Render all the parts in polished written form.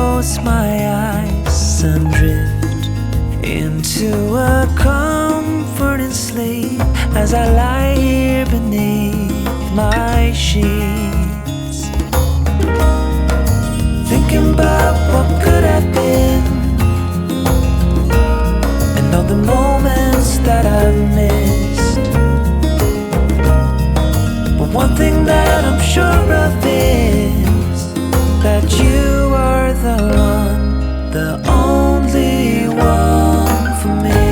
close my eyes and drift into a comforting sleep as I lie here beneath my sheets, thinking about what could have been and all the moments that I've missed. But one thing that I'm sure of is that you are the one, the only one for me.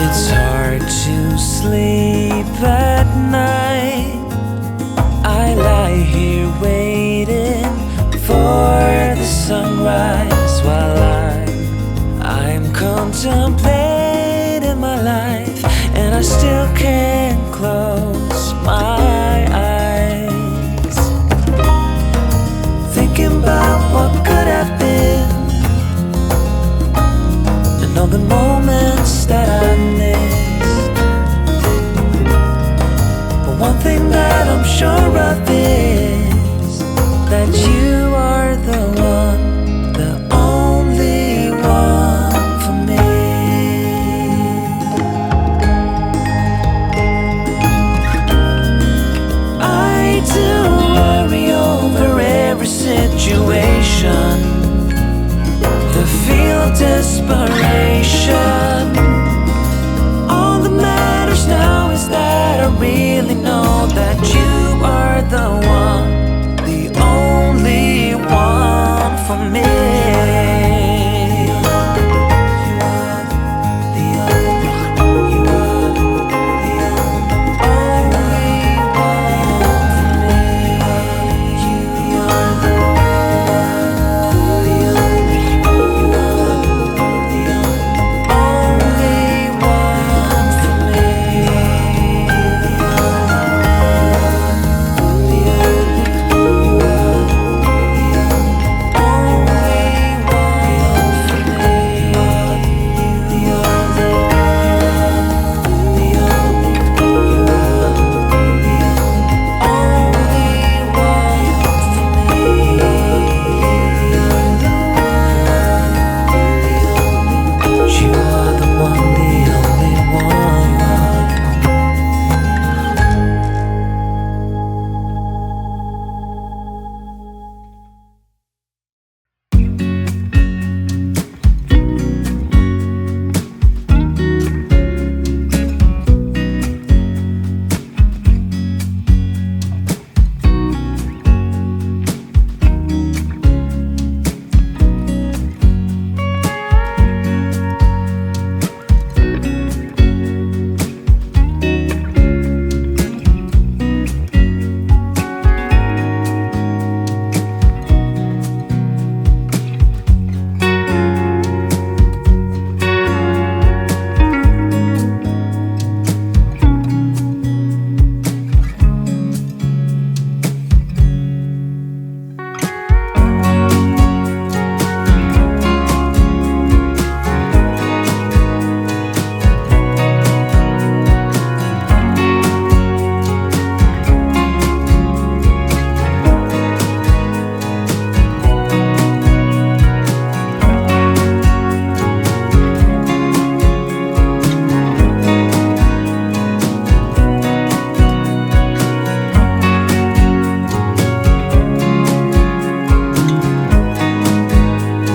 It's hard to sleep at night